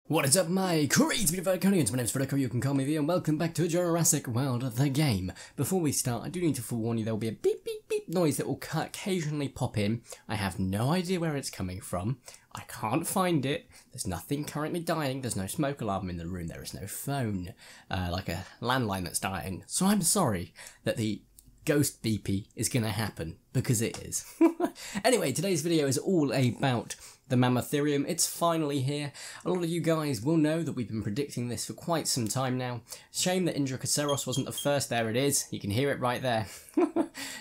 What is up, my crazy Verticonians? My name is Vertico, you can call me V, and welcome back to Jurassic World, the game. Before we start, I do need to forewarn you there will be a beep beep beep noise that will occasionally pop in. I have no idea where it's coming from. I can't find it. There's nothing currently dying. There's no smoke alarm in the room. There is no phone, like a landline that's dying. So I'm sorry that the ghost beepy is going to happen, because it is. Anyway, today's video is all about the Mammotherium. It's finally here. A lot of you guys will know that we've been predicting this for quite some time now. Shame that Jurassic wasn't the first. There it is. You can hear it right there.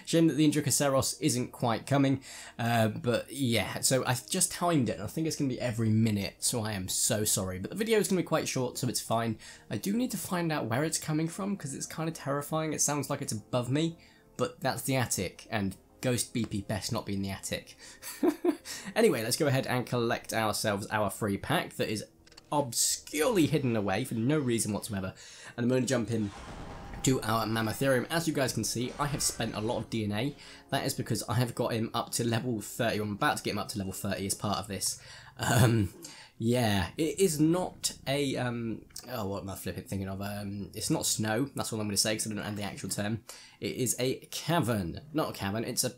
Shame that the Jurassic isn't quite coming. But yeah, so I've just timed it, and I think it's going to be every minute, so I am so sorry. But the video is going to be quite short, so it's fine. I do need to find out where it's coming from, because it's kind of terrifying. It sounds like it's above me, but that's the attic, and ghost beepy best not be in the attic. Anyway, let's go ahead and collect ourselves our free pack that is obscurely hidden away for no reason whatsoever. And I'm going to jump in to our Mammotherium. As you guys can see, I have spent a lot of DNA. That is because I have got him up to level 30. I'm about to get him up to level 30 as part of this. Yeah, it is not a, oh, what am I flipping thinking of? It's not snow, that's all I'm going to say, because I don't know the actual term. It is a cavern. Not a cavern, it's a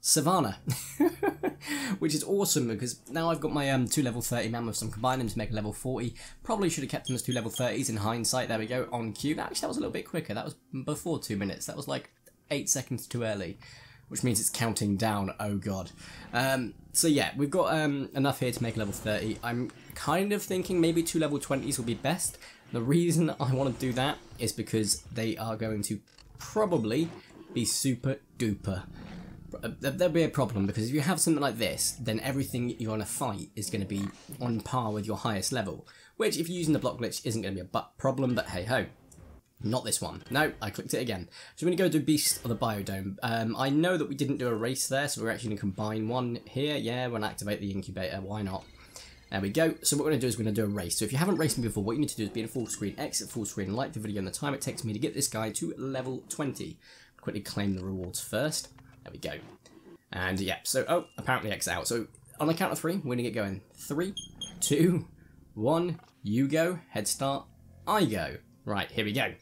savanna. Which is awesome, because now I've got my 2 level 30 mammoths. I'm combining them to make a level 40. Probably should have kept them as 2 level 30s in hindsight. There we go, on cue. Actually, that was a little bit quicker. That was before 2 minutes. That was like 8 seconds too early, which means it's counting down. Oh god. So yeah, we've got enough here to make a level 30. I'm kind of thinking maybe 2 level 20s will be best. The reason I want to do that is because they are going to probably be super duper. There'll be a problem, because if you have something like this, then everything you're going to fight is going to be on par with your highest level, which if you're using the block glitch isn't going to be a problem, but hey ho. Not this one. No, I clicked it again. So we're going to go do Beast of the Biodome. I know that we didn't do a race there, so we're actually going to combine one here. Yeah, we're going to activate the incubator. Why not? There we go. So what we're going to do is we're going to do a race. So if you haven't raced me before, what you need to do is be in a full screen, exit full screen, and like the video and the time it takes me to get this guy to level 20. Quickly claim the rewards first. There we go. And yeah, so, oh, apparently X out. So on the count of 3, we're going to get going. 3, 2, 1, you go. Head start, I go. Right, here we go.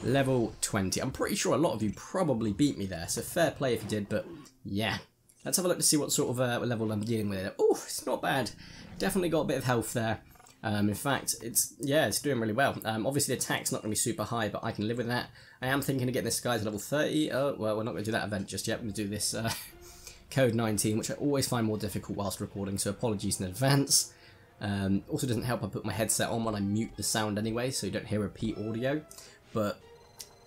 Level 20. I'm pretty sure a lot of you probably beat me there, so fair play if you did, but yeah. Let's have a look to see what sort of level I'm dealing with. Oh, it's not bad. Definitely got a bit of health there. In fact, it's doing really well. Obviously, the attack's not going to be super high, but I can live with that. I am thinking of getting this guy to level 30. Oh, well, we're not going to do that event just yet. We're going to do this code 19, which I always find more difficult whilst recording, so apologies in advance. Also doesn't help I put my headset on when I mute the sound anyway, so you don't hear repeat audio. But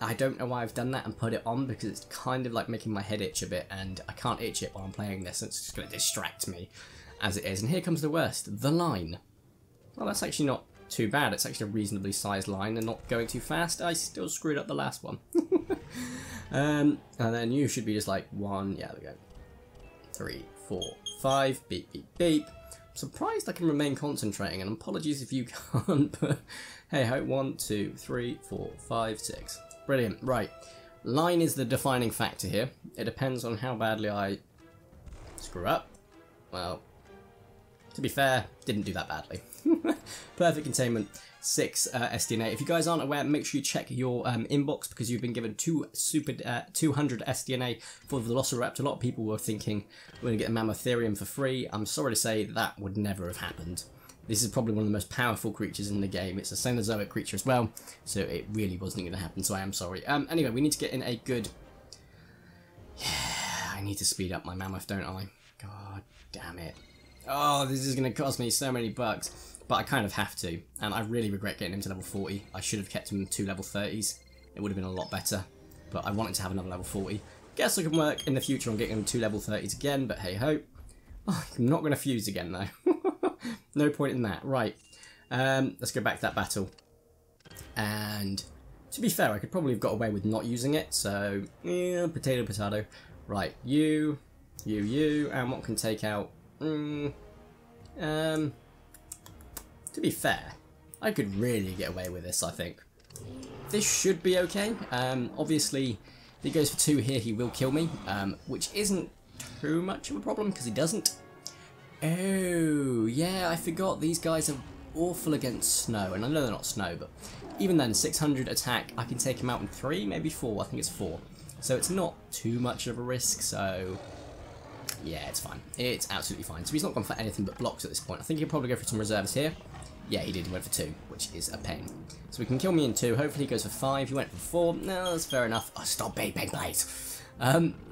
I don't know why I've done that and put it on, because it's kind of like making my head itch a bit, and I can't itch it while I'm playing this, and it's just going to distract me as it is. And here comes the worst, the line. Well, that's actually not too bad. It's actually a reasonably sized line and not going too fast. I still screwed up the last one. And then you should be just like 1, yeah, there we go. 3, 4, 5, beep, beep, beep. I'm surprised I can remain concentrating, and apologies if you can't, but hey ho, 1, 2, 3, 4, 5, 6. Brilliant, right. Line is the defining factor here. It depends on how badly I screw up. Well, to be fair, didn't do that badly. Perfect containment, 6 SDNA. If you guys aren't aware, make sure you check your inbox, because you've been given 200 SDNA for the Velociraptor. A lot of people were thinking we're going to get a Mammotherium for free. I'm sorry to say that would never have happened. This is probably one of the most powerful creatures in the game. It's a CENOZOIC creature as well, so it really wasn't going to happen, so I am sorry. Anyway, we need to get in a good... Yeah, I need to speed up my mammoth, don't I? God damn it. Oh, this is going to cost me so many bucks. But I kind of have to, and I really regret getting him to level 40. I should have kept him 2 level 30s. It would have been a lot better, but I wanted to have another level 40. Guess I can work in the future on getting him 2 level 30s again, but hey ho. Oh, I'm not going to fuse again though. No point in that. Right, let's go back to that battle. And to be fair, I could probably have got away with not using it, so yeah, potato, potato. Right, you, and what can take out... To be fair, I could really get away with this, I think. This should be okay. Obviously, if he goes for 2 here, he will kill me, which isn't too much of a problem, because he doesn't. Oh, yeah, I forgot these guys are awful against snow, and I know they're not snow, but even then, 600 attack, I can take him out in 3, maybe 4, I think it's 4. So it's not too much of a risk, so yeah, it's fine. It's absolutely fine. So he's not gone for anything but blocks at this point. I think he'll probably go for some reserves here. Yeah, he did. He went for 2, which is a pain. So we can kill me in 2. Hopefully he goes for 5. He went for 4. No, that's fair enough. Oh, stop being big blades.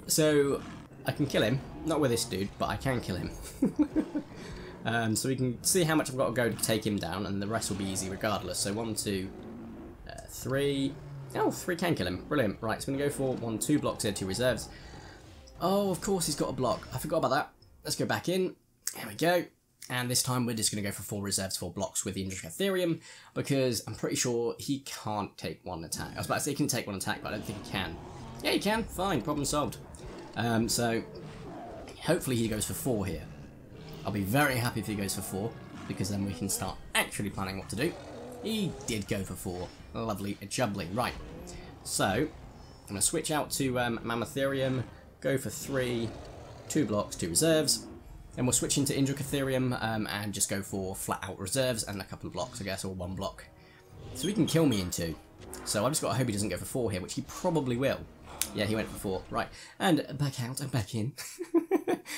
So I can kill him. Not with this dude, but I can kill him. So we can see how much I've got to go to take him down, and the rest will be easy regardless. So 1, 2, 3. Oh, 3 can kill him. Brilliant. Right, so I'm going to go for 2 blocks here, 2 reserves. Oh, of course he's got a block. I forgot about that. Let's go back in. There we go. And this time we're just going to go for 4 reserves, 4 blocks with the Mammotherium, because I'm pretty sure he can't take 1 attack. I was about to say he can take 1 attack, but I don't think he can. Yeah, he can. Fine. Problem solved. So hopefully he goes for 4 here. I'll be very happy if he goes for 4, because then we can start actually planning what to do. He did go for 4. Lovely, jubbly. Right. So I'm going to switch out to Mammotherium, go for 3, 2 blocks, 2 reserves. And we'll switch into Mammotherium and just go for flat out reserves and a couple of blocks, I guess, or 1 block. So he can kill me in 2. So I've just got to hope he doesn't go for 4 here, which he probably will. Yeah, he went for 4. Right. And back out and back in.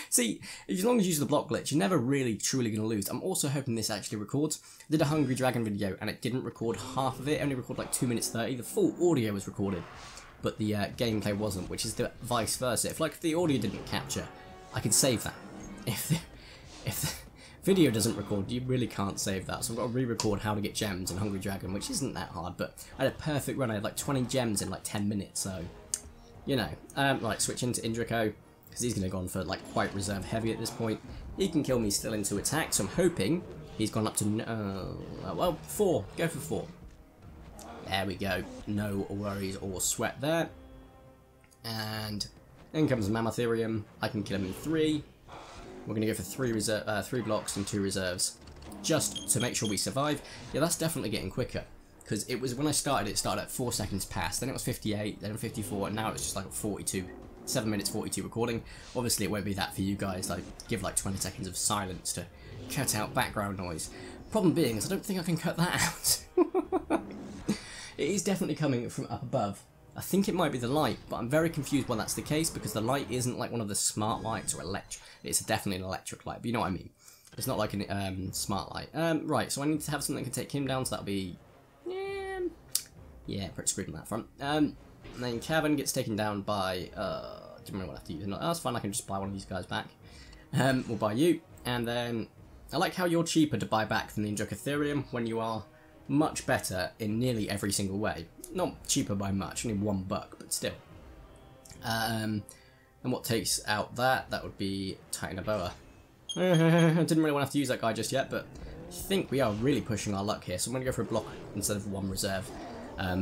See, as long as you use the block glitch, you're never really truly going to lose. I'm also hoping this actually records. I did a Hungry Dragon video and it didn't record half of it. It only recorded like 2 minutes 30. The full audio was recorded, but the gameplay wasn't, which is the vice versa. If the audio didn't capture, I could save that. If the video doesn't record, you really can't save that. So I've got to re-record how to get gems in Hungry Dragon, which isn't that hard, but I had a perfect run. I had like 20 gems in like 10 minutes, so, you know. Right, switch into Indrico, because he's going to go on for like quite reserve heavy at this point. He can kill me still into attack, so I'm hoping he's gone up to, well, 4. Go for 4. There we go. No worries or sweat there. And then comes Mammotherium. I can kill him in 3. We're going to go for 3 blocks and 2 reserves, just to make sure we survive. Yeah, that's definitely getting quicker, because it was when I started, it started at 4 seconds past, then it was 58, then 54, and now it's just like 42, 7 minutes 42 recording. Obviously it won't be that for you guys, like give like 20 seconds of silence to cut out background noise. Problem being is I don't think I can cut that out. It is definitely coming from up above. I think it might be the light, but I'm very confused why that's the case, because the light isn't like one of the smart lights or electric. It's definitely an electric light, but you know what I mean. It's not like a smart light. Right, so I need to have something that can take him down, so that'll be... Yeah, pretty screwed on that front. And then Cavern gets taken down by... do you remember what I have to use? No, that's fine, I can just buy one of these guys back. We'll buy you, and then... I like how you're cheaper to buy back than the Mammotherium when you are much better in nearly every single way. Not cheaper by much, only $1, but still. And what takes out that? That would be Titan Boa. I didn't really want to have to use that guy just yet, but I think we are really pushing our luck here. So I'm going to go for a block instead of 1 reserve,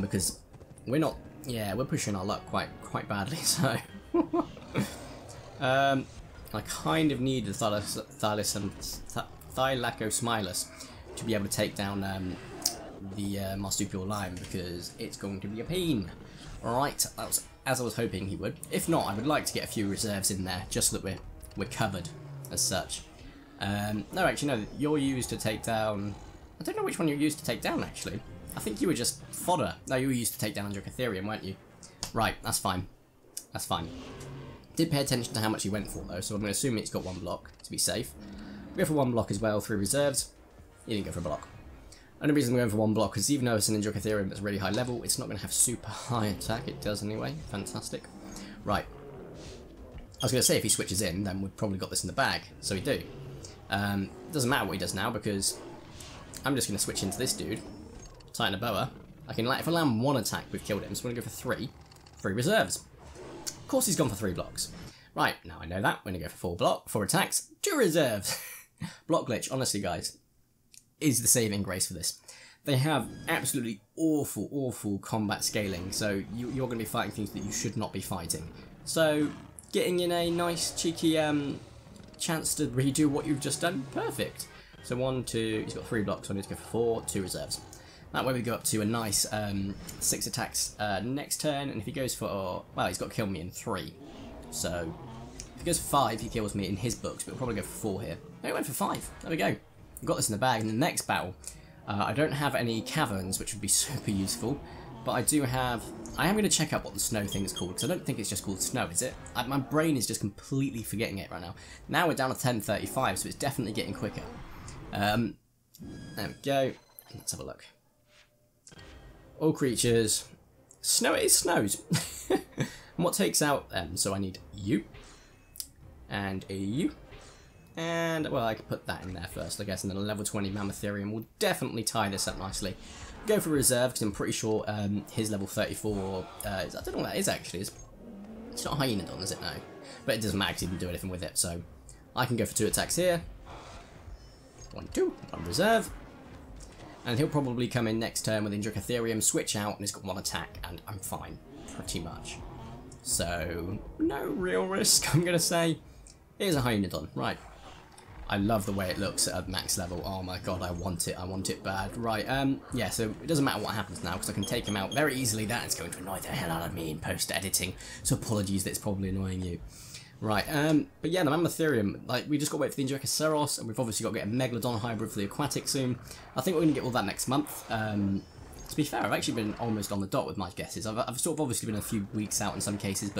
because we're not. Yeah, we're pushing our luck quite badly. So I kind of need the Thylacosmilus to be able to take down the marsupial lion, because it's going to be a pain. Alright, that was as I was hoping he would. If not, I would like to get a few reserves in there, just so that we're covered as such. No, actually, no, you're used to take down... I don't know which one you're used to take down, actually. I think you were just fodder. No, you were used to take down Mammotherium, weren't you? Right, that's fine. That's fine. Did pay attention to how much he went for, though, so I'm going to assume it's got 1 block, to be safe. We'll go for 1 block as well, 3 reserves. He didn't go for a block. Only reason I'm going for 1 block is even though it's an Mammotherium that's really high level, it's not going to have super high attack. It does anyway. Fantastic. Right. I was going to say if he switches in, then we've probably got this in the bag. So we do. Doesn't matter what he does now, because I'm just going to switch into this dude. Titan Boa. If I land 1 attack, we've killed him. So I'm going to go for 3. 3 reserves. Of course he's gone for 3 blocks. Right, now I know that. We're going to go for 4 attacks, 2 reserves. Block glitch, honestly, guys, is the saving grace for this. They have absolutely awful combat scaling, so you're going to be fighting things that you should not be fighting. So getting in a nice cheeky chance to redo what you've just done, perfect. So 1, 2, he's got 3 blocks, so I need to go for 4, 2 reserves. That way we go up to a nice 6 attacks next turn, and if he goes for, well, he's got to kill me in 3. So if he goes for 5, he kills me in his books, but he'll probably go for 4 here. No, he went for 5. There we go. I've got this in the bag. In the next battle, I don't have any caverns, which would be super useful, but I do have... I am going to check out what the snow thing is called, because I don't think it's just called snow, is it? My brain is just completely forgetting it right now. Now we're down to 10:35, so it's definitely getting quicker. There we go. Let's have a look. All creatures. Snow, it snows. And what takes out them? So I need you. And a you. And, well, I could put that in there first, I guess, and then a level 20 Mammotherium will definitely tie this up nicely. Go for reserve, because I'm pretty sure his level 34 I don't know what that is, actually. It's not Hyaenodon, is it? No. But it doesn't matter, because he didn't do anything with it, so I can go for 2 attacks here. 1, 2, on reserve. And he'll probably come in next turn with Jurassic, switch out, and he's got 1 attack, and I'm fine, pretty much. So, no real risk, I'm going to say. Here's a Hyaenodon, right. I love the way it looks at max level. Oh my god, I want it bad. Right, yeah, so it doesn't matter what happens now, because I can take him out very easily. That is going to annoy the hell out of me in post-editing, so apologies that it's probably annoying you. Right, but yeah, the Mammotherium, like, we just got to wait for the Injurecaceros, and we've obviously got to get a Megalodon hybrid for the aquatic soon. I think we're going to get all that next month. To be fair, I've actually been almost on the dot with my guesses. I've sort of obviously been a few weeks out in some cases,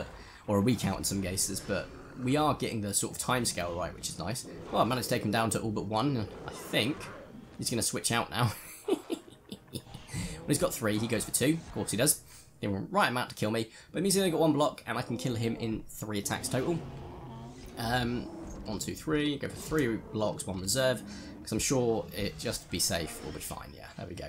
or a week out in some cases, but we are getting the sort of timescale right, which is nice. Well, I managed to take him down to all but 1, I think. He's going to switch out now. When he's got 3, he goes for 2. Of course he does. He will right amount to kill me, but it means he's only got 1 block, and I can kill him in 3 attacks total. 1, 2, 3. Go for 3 blocks, 1 reserve, because I'm sure it just be safe. We'll be fine. Yeah, there we go.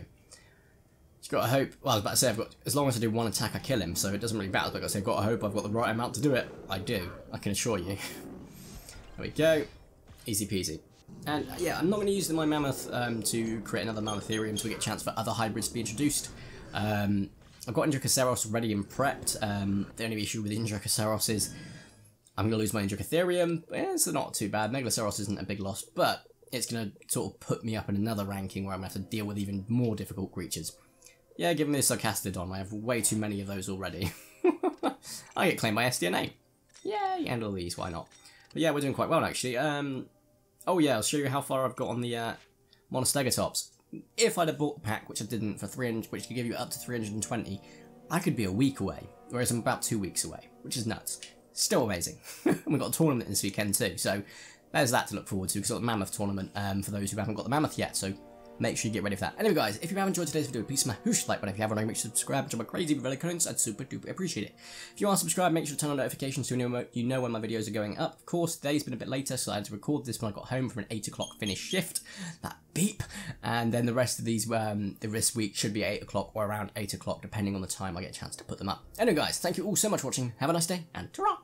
Just got to hope. Well, I was about to say, I've got, as long as I do 1 attack, I kill him, so it doesn't really matter. But I've got to say, I've got to hope I've got the right amount to do it. I do. I can assure you. There we go. Easy peasy. And yeah, I'm not going to use my mammoth to create another Mammotherium, so we get a chance for other hybrids to be introduced. I've got Injurecaceros ready and prepped. The only issue with Injurecaceros is I'm going to lose my Injurecatherium. It's not too bad. Megaloceros isn't a big loss, but it's going to sort of put me up in another ranking where I'm going to have to deal with even more difficult creatures. Yeah, give me a Sarcastodon. I have way too many of those already. I get claimed by SDNA. Yay, and all these, why not? But yeah, we're doing quite well, actually. Oh yeah, I'll show you how far I've got on the Monostegotops. If I'd have bought the pack, which I didn't, for 300, which could give you up to 320, I could be a week away, whereas I'm about 2 weeks away, which is nuts. Still amazing. We've got a tournament this weekend too, so there's that to look forward to. We've got the Mammoth tournament for those who haven't got the Mammoth yet, so make sure you get ready for that. Anyway guys, if you have enjoyed today's video, please smash the like button. If you haven't already, make sure to subscribe, join my crazy Vertico, I'd super duper appreciate it. If you are subscribed, make sure to turn on notifications so you know when my videos are going up. Of course, today's been a bit later, so I had to record this when I got home from an 8 o'clock finish shift. That beep. And then the rest of these, this week should be 8 o'clock or around 8 o'clock, depending on the time I get a chance to put them up. Anyway guys, thank you all so much for watching. Have a nice day, and ta-ra!